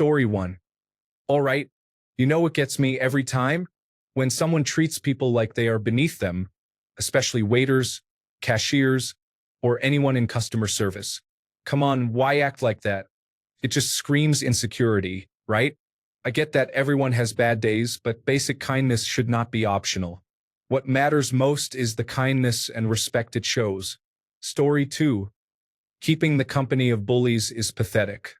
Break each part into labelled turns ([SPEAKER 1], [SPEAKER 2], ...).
[SPEAKER 1] Story 1. All right, you know what gets me every time? When someone treats people like they are beneath them, especially waiters, cashiers, or anyone in customer service. Come on, why act like that? It just screams insecurity, right? I get that everyone has bad days, but basic kindness should not be optional. What matters most is the kindness and respect it shows. Story 2. Keeping the company of bullies is pathetic.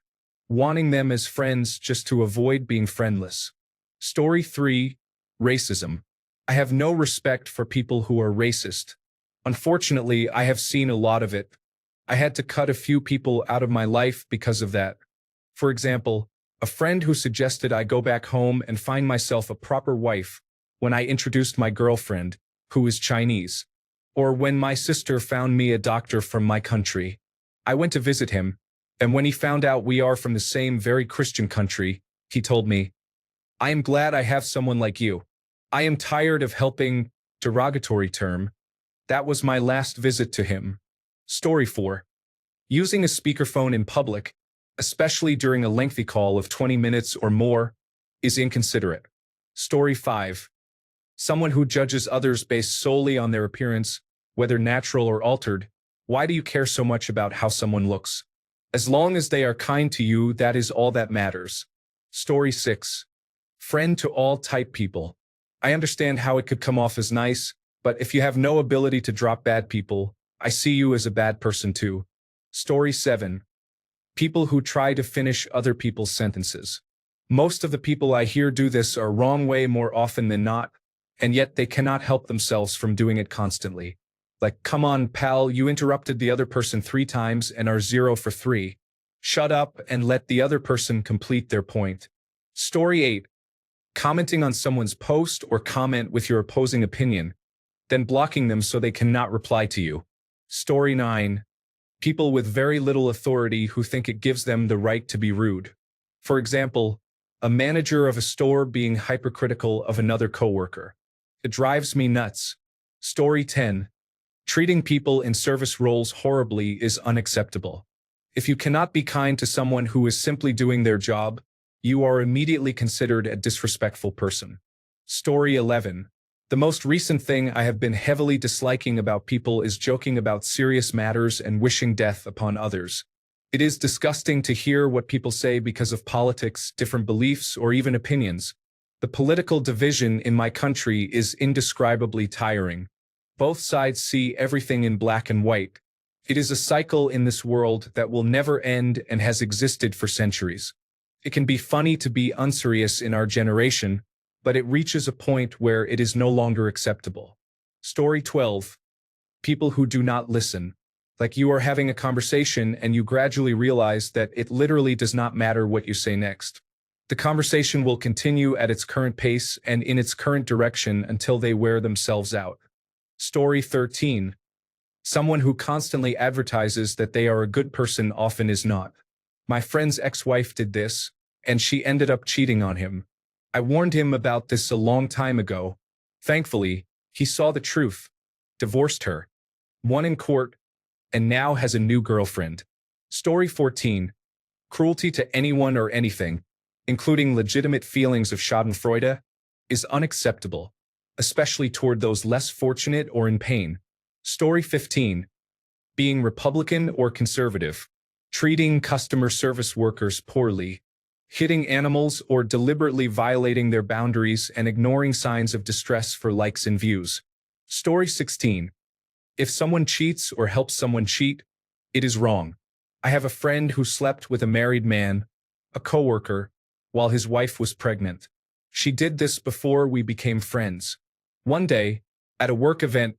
[SPEAKER 1] Wanting them as friends just to avoid being friendless. Story 3. Racism. I have no respect for people who are racist. Unfortunately, I have seen a lot of it. I had to cut a few people out of my life because of that. For example, a friend who suggested I go back home and find myself a proper wife when I introduced my girlfriend, who is Chinese. Or when my sister found me a doctor from my country. I went to visit him, and when he found out we are from the same very Christian country, he told me, "I am glad I have someone like you. I am tired of helping," derogatory term. That was my last visit to him. Story 4. Using a speakerphone in public, especially during a lengthy call of 20 minutes or more, is inconsiderate. Story 5. Someone who judges others based solely on their appearance, whether natural or altered. Why do you care so much about how someone looks? As long as they are kind to you, that is all that matters. Story 6. Friend to all type people. I understand how it could come off as nice, but if you have no ability to drop bad people, I see you as a bad person too. Story 7. People who try to finish other people's sentences. Most of the people I hear do this are wrong way more often than not, and yet they cannot help themselves from doing it constantly. Like, come on, pal, you interrupted the other person 3 times and are 0 for 3. Shut up and let the other person complete their point. Story 8. Commenting on someone's post or comment with your opposing opinion, then blocking them so they cannot reply to you. Story 9. People with very little authority who think it gives them the right to be rude. For example, a manager of a store being hypercritical of another coworker. It drives me nuts. Story 10. Treating people in service roles horribly is unacceptable. If you cannot be kind to someone who is simply doing their job, you are immediately considered a disrespectful person. Story 11. The most recent thing I have been heavily disliking about people is joking about serious matters and wishing death upon others. It is disgusting to hear what people say because of politics, different beliefs, or even opinions. The political division in my country is indescribably tiring. Both sides see everything in black and white. It is a cycle in this world that will never end and has existed for centuries. It can be funny to be unserious in our generation, but it reaches a point where it is no longer acceptable. Story 12. People who do not listen. Like you are having a conversation and you gradually realize that it literally does not matter what you say next. The conversation will continue at its current pace and in its current direction until they wear themselves out. Story 13. Someone who constantly advertises that they are a good person often is not. My friend's ex-wife did this, and she ended up cheating on him. I warned him about this a long time ago. Thankfully, he saw the truth, divorced her, won in court, and now has a new girlfriend. Story 14. Cruelty to anyone or anything, including legitimate feelings of schadenfreude, is unacceptable, especially toward those less fortunate or in pain. Story 15. Being Republican or conservative, treating customer service workers poorly, hitting animals or deliberately violating their boundaries and ignoring signs of distress for likes and views. Story 16. If someone cheats or helps someone cheat, it is wrong. I have a friend who slept with a married man, a coworker, while his wife was pregnant. She did this before we became friends. One day, at a work event,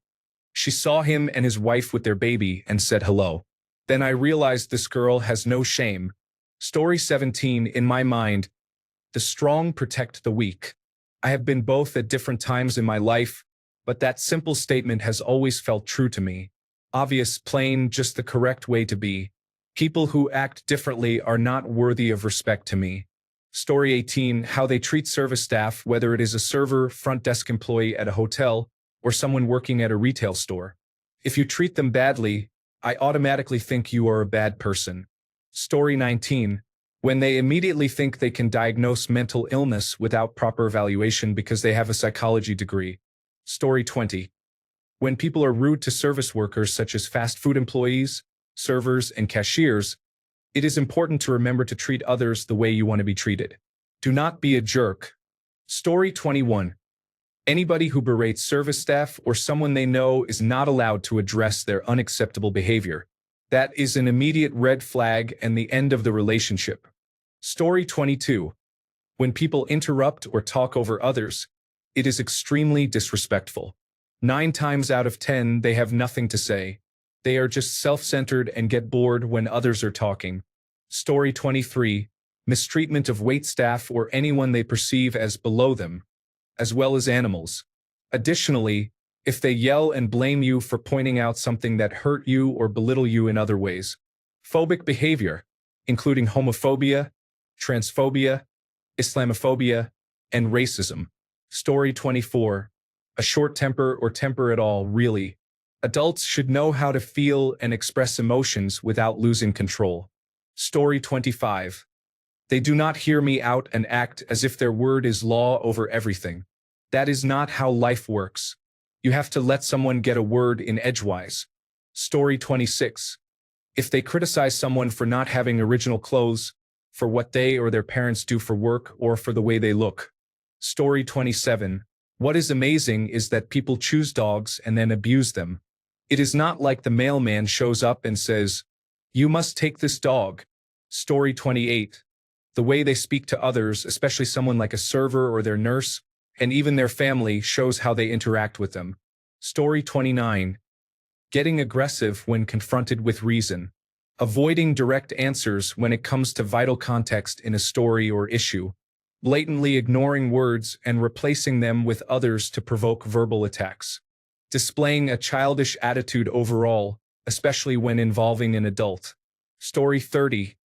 [SPEAKER 1] she saw him and his wife with their baby and said hello. Then I realized this girl has no shame. Story 17. In my mind, the strong protect the weak. I have been both at different times in my life, but that simple statement has always felt true to me. Obvious, plain, just the correct way to be. People who act differently are not worthy of respect to me. Story 18. How they treat service staff, whether it is a server, front desk employee at a hotel, or someone working at a retail store. If you treat them badly, I automatically think you are a bad person. Story 19. when they immediately think they can diagnose mental illness without proper evaluation because they have a psychology degree. Story 20. When people are rude to service workers such as fast food employees, servers, and cashiers, it is important to remember to treat others the way you want to be treated. Do not be a jerk. Story 21. Anybody who berates service staff or someone they know is not allowed to address their unacceptable behavior. That is an immediate red flag and the end of the relationship. Story 22. When people interrupt or talk over others, it is extremely disrespectful. 9 times out of 10, they have nothing to say. They are just self-centered and get bored when others are talking. Story 23. Mistreatment of waitstaff or anyone they perceive as below them, as well as animals. Additionally, if they yell and blame you for pointing out something that hurt you or belittle you in other ways. Phobic behavior, including homophobia, transphobia, Islamophobia, and racism. Story 24. A short temper or temper at all, really. Adults should know how to feel and express emotions without losing control. Story 25. They do not hear me out and act as if their word is law over everything. That is not how life works. You have to let someone get a word in edgewise. Story 26. If they criticize someone for not having original clothes, for what they or their parents do for work, or for the way they look. Story 27. What is amazing is that people choose dogs and then abuse them. It is not like the mailman shows up and says, "You must take this dog." Story 28. The way they speak to others, especially someone like a server or their nurse, and even their family, shows how they interact with them. Story 29. Getting aggressive when confronted with reason. Avoiding direct answers when it comes to vital context in a story or issue. Blatantly ignoring words and replacing them with others to provoke verbal attacks. Displaying a childish attitude overall, especially when involving an adult. Story 30.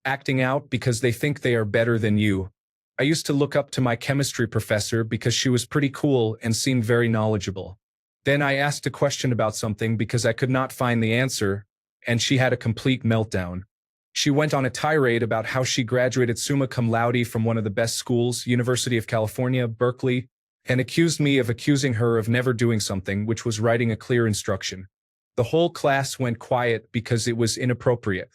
[SPEAKER 1] Acting out because they think they are better than you. I used to look up to my chemistry professor because she was pretty cool and seemed very knowledgeable. Then I asked a question about something because I could not find the answer, and she had a complete meltdown. She went on a tirade about how she graduated summa cum laude from one of the best schools, University of California, Berkeley, and accused me of accusing her of never doing something, which was writing a clear instruction. The whole class went quiet because it was inappropriate.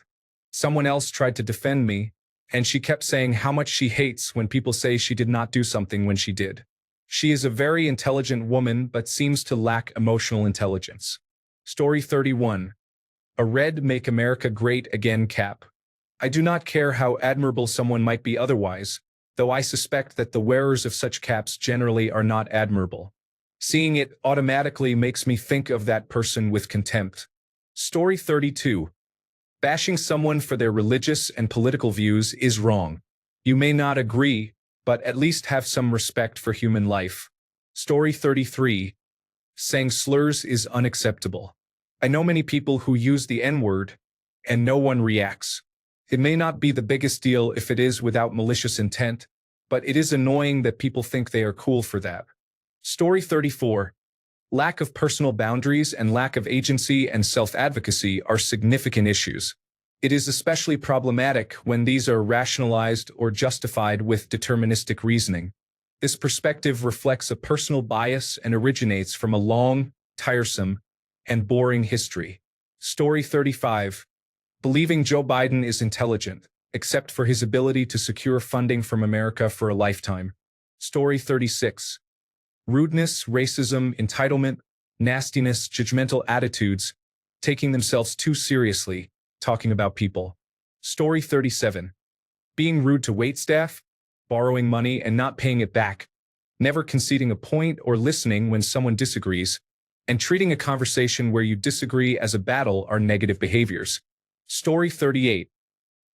[SPEAKER 1] Someone else tried to defend me, and she kept saying how much she hates when people say she did not do something when she did. She is a very intelligent woman but seems to lack emotional intelligence. Story 31. A red Make America Great Again cap. I do not care how admirable someone might be otherwise, though I suspect that the wearers of such caps generally are not admirable. Seeing it automatically makes me think of that person with contempt. Story 32. Bashing someone for their religious and political views is wrong. You may not agree, but at least have some respect for human life. Story 33. Saying slurs is unacceptable. I know many people who use the N-word, and no one reacts. It may not be the biggest deal if it is without malicious intent, but it is annoying that people think they are cool for that. Story 34. Lack of personal boundaries and lack of agency and self-advocacy are significant issues. It is especially problematic when these are rationalized or justified with deterministic reasoning. This perspective reflects a personal bias and originates from a long, tiresome, and boring history. Story 35. Believing Joe Biden is intelligent, except for his ability to secure funding from America for a lifetime. Story 36. Rudeness, racism, entitlement, nastiness, judgmental attitudes, taking themselves too seriously, talking about people. Story 37. Being rude to waitstaff, borrowing money and not paying it back, never conceding a point or listening when someone disagrees, and treating a conversation where you disagree as a battle are negative behaviors. Story 38.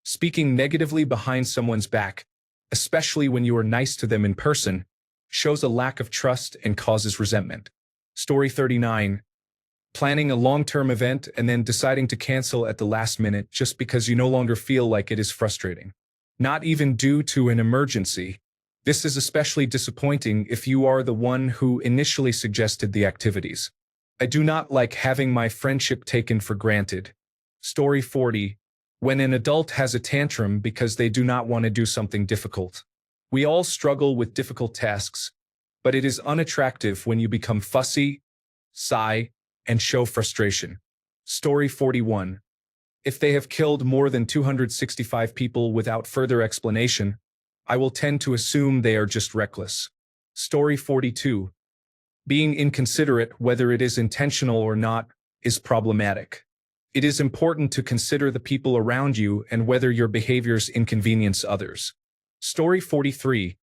[SPEAKER 1] Speaking negatively behind someone's back, especially when you are nice to them in person, shows a lack of trust and causes resentment. Story 39. Planning a long-term event and then deciding to cancel at the last minute just because you no longer feel like it is frustrating. Not even due to an emergency. This is especially disappointing if you are the one who initially suggested the activities. I do not like having my friendship taken for granted. Story 40. When an adult has a tantrum because they do not want to do something difficult. We all struggle with difficult tasks, but it is unattractive when you become fussy, sigh, and show frustration. Story 41. If they have killed more than 265 people without further explanation, I will tend to assume they are just reckless. Story 42. Being inconsiderate, whether it is intentional or not, is problematic. It is important to consider the people around you and whether your behaviors inconvenience others. Story 43.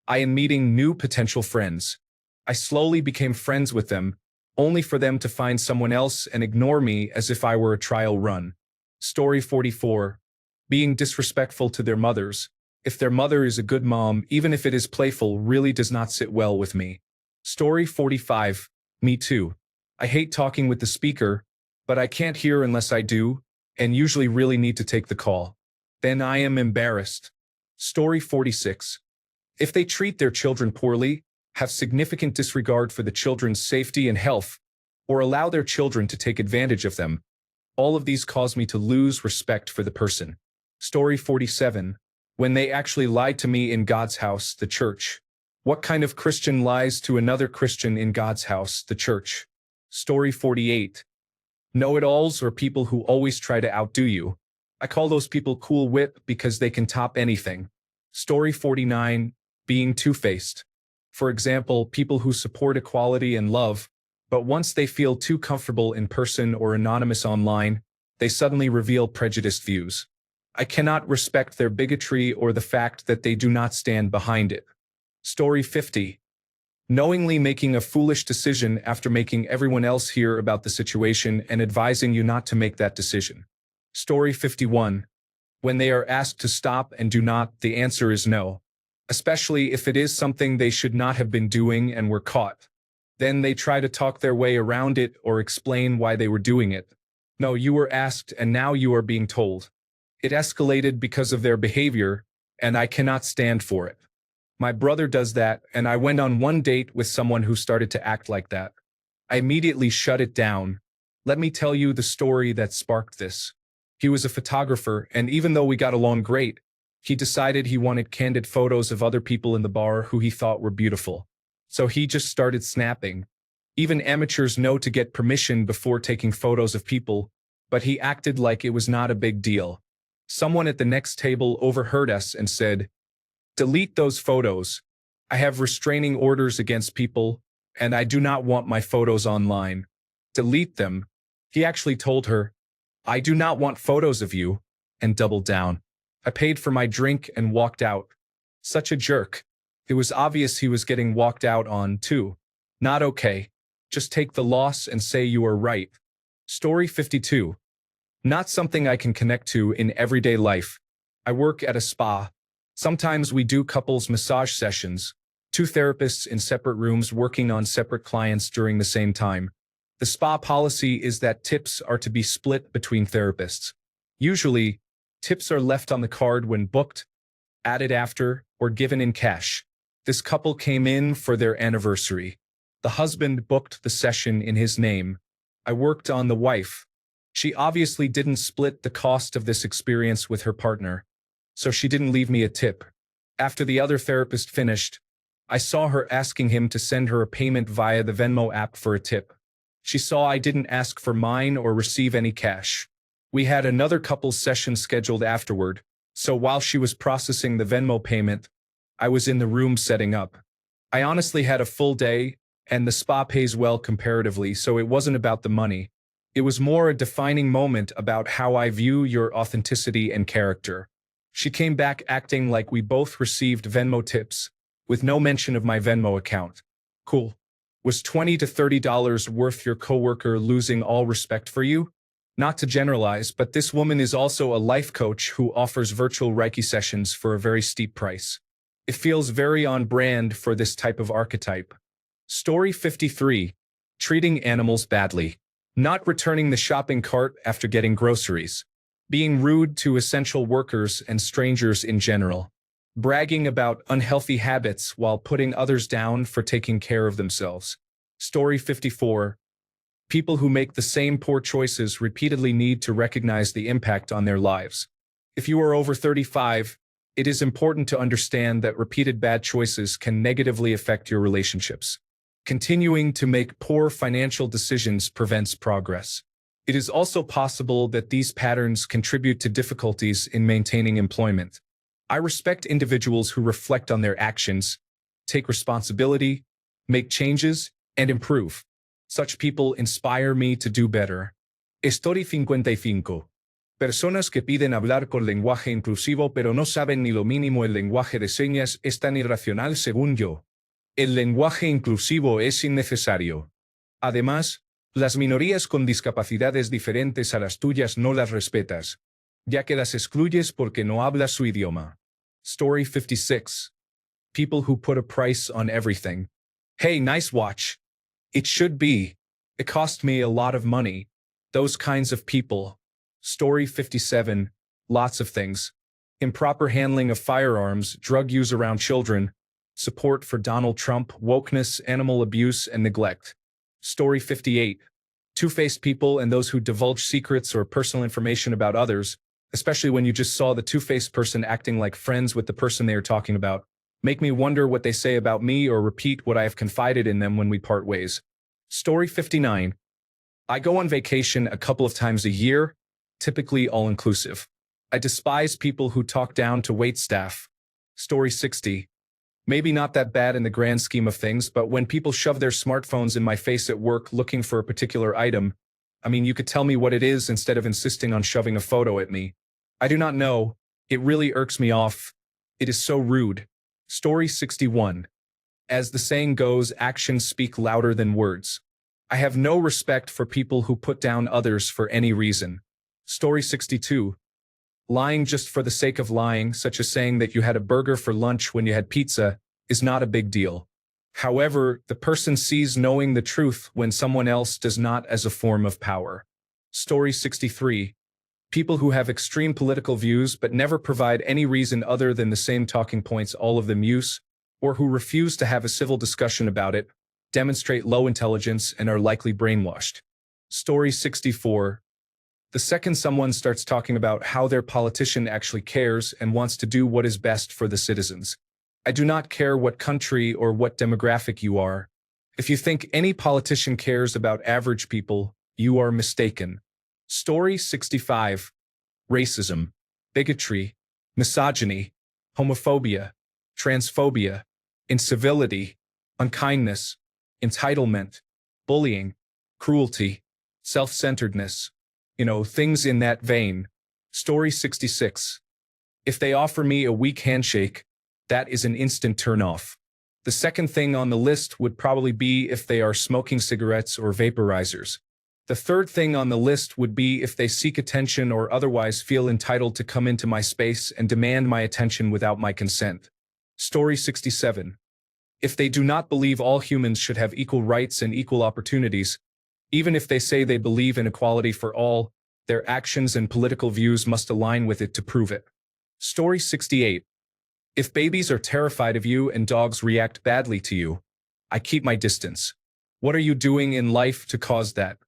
[SPEAKER 1] I am meeting new potential friends. I slowly became friends with them, only for them to find someone else and ignore me as if I were a trial run. Story 44. Being disrespectful to their mothers. If their mother is a good mom, even if it is playful, really does not sit well with me. Story 45. Me too. I hate talking with the speaker, but I can't hear unless I do, and usually really need to take the call. Then I am embarrassed. Story 46. If they treat their children poorly, have significant disregard for the children's safety and health, or allow their children to take advantage of them, all of these cause me to lose respect for the person. Story 47. When they actually lied to me in God's house, the church. What kind of Christian lies to another Christian in God's house, the church? Story 48. Know-it-alls, or people who always try to outdo you. I call those people cool whip because they can top anything. Story 49. Being two-faced. For example, people who support equality and love, but once they feel too comfortable in person or anonymous online, they suddenly reveal prejudiced views. I cannot respect their bigotry or the fact that they do not stand behind it. Story 50. Knowingly making a foolish decision after making everyone else hear about the situation and advising you not to make that decision. Story 51. When they are asked to stop and do not, the answer is no. Especially if it is something they should not have been doing and were caught. Then they try to talk their way around it or explain why they were doing it. No, you were asked and now you are being told. It escalated because of their behavior, and I cannot stand for it. My brother does that, and I went on one date with someone who started to act like that. I immediately shut it down. Let me tell you the story that sparked this. He was a photographer, and even though we got along great, he decided he wanted candid photos of other people in the bar who he thought were beautiful. So he just started snapping. Even amateurs know to get permission before taking photos of people, but he acted like it was not a big deal. Someone at the next table overheard us and said, "Delete those photos. I have restraining orders against people, and I do not want my photos online. Delete them." He actually told her, "I do not want photos of you," and doubled down. I paid for my drink and walked out. Such a jerk. It was obvious he was getting walked out on, too. Not okay. Just take the loss and say you are right. Story 52. Not something I can connect to in everyday life. I work at a spa. Sometimes we do couples massage sessions, two therapists in separate rooms working on separate clients during the same time. The spa policy is that tips are to be split between therapists. Usually, tips are left on the card when booked, added after, or given in cash. This couple came in for their anniversary. The husband booked the session in his name. I worked on the wife. She obviously didn't split the cost of this experience with her partner, so she didn't leave me a tip. After the other therapist finished, I saw her asking him to send her a payment via the Venmo app for a tip. She saw I didn't ask for mine or receive any cash. We had another couple's session scheduled afterward, so while she was processing the Venmo payment, I was in the room setting up. I honestly had a full day, and the spa pays well comparatively, so it wasn't about the money. It was more a defining moment about how I view your authenticity and character. She came back acting like we both received Venmo tips, with no mention of my Venmo account. Cool. Was $20 to $30 worth your coworker losing all respect for you? Not to generalize, but this woman is also a life coach who offers virtual Reiki sessions for a very steep price. It feels very on brand for this type of archetype. Story 53. Treating animals badly. Not returning the shopping cart after getting groceries. Being rude to essential workers and strangers in general. Bragging about unhealthy habits while putting others down for taking care of themselves. Story 54. People who make the same poor choices repeatedly need to recognize the impact on their lives. If you are over 35, it is important to understand that repeated bad choices can negatively affect your relationships. Continuing to make poor financial decisions prevents progress. It is also possible that these patterns contribute to difficulties in maintaining employment. I respect individuals who reflect on their actions, take responsibility, make changes, and improve. Such people inspire me to do better. Story 55. Personas que piden hablar con lenguaje inclusivo pero no saben ni lo mínimo el lenguaje de señas es tan irracional según yo. El lenguaje inclusivo es innecesario. Además, las minorías con discapacidades diferentes a las tuyas no las respetas, ya que las excluyes porque no hablas su idioma. Story 56. People who put a price on everything. Hey, nice watch. It should be. It cost me a lot of money. Those kinds of people. Story 57. Lots of things. Improper handling of firearms, drug use around children, support for Donald Trump, wokeness, animal abuse, and neglect. Story 58. Two-faced people and those who divulge secrets or personal information about others, especially when you just saw the two-faced person acting like friends with the person they are talking about, make me wonder what they say about me or repeat what I have confided in them when we part ways. Story 59. I go on vacation a couple of times a year, typically all-inclusive. I despise people who talk down to waitstaff. Story 60. Maybe not that bad in the grand scheme of things, but when people shove their smartphones in my face at work looking for a particular item, I mean, you could tell me what it is instead of insisting on shoving a photo at me. I do not know. It really irks me off. It is so rude. Story 61. As the saying goes, actions speak louder than words. I have no respect for people who put down others for any reason. Story 62. Lying just for the sake of lying, such as saying that you had a burger for lunch when you had pizza, is not a big deal. However, the person sees knowing the truth when someone else does not as a form of power. Story 63. People who have extreme political views but never provide any reason other than the same talking points all of them use, or who refuse to have a civil discussion about it, demonstrate low intelligence and are likely brainwashed. Story 64. The second someone starts talking about how their politician actually cares and wants to do what is best for the citizens. I do not care what country or what demographic you are. If you think any politician cares about average people, you are mistaken. Story 65. Racism, bigotry, misogyny, homophobia, transphobia, incivility, unkindness, entitlement, bullying, cruelty, self-centeredness. Things in that vein. Story 66. If they offer me a weak handshake, that is an instant turn-off. The second thing on the list would probably be if they are smoking cigarettes or vaporizers. The third thing on the list would be if they seek attention or otherwise feel entitled to come into my space and demand my attention without my consent. Story 67. If they do not believe all humans should have equal rights and equal opportunities, even if they say they believe in equality for all, their actions and political views must align with it to prove it. Story 68. If babies are terrified of you and dogs react badly to you, I keep my distance. What are you doing in life to cause that?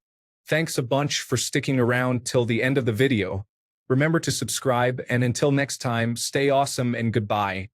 [SPEAKER 1] Thanks a bunch for sticking around till the end of the video. Remember to subscribe, and until next time, stay awesome and goodbye.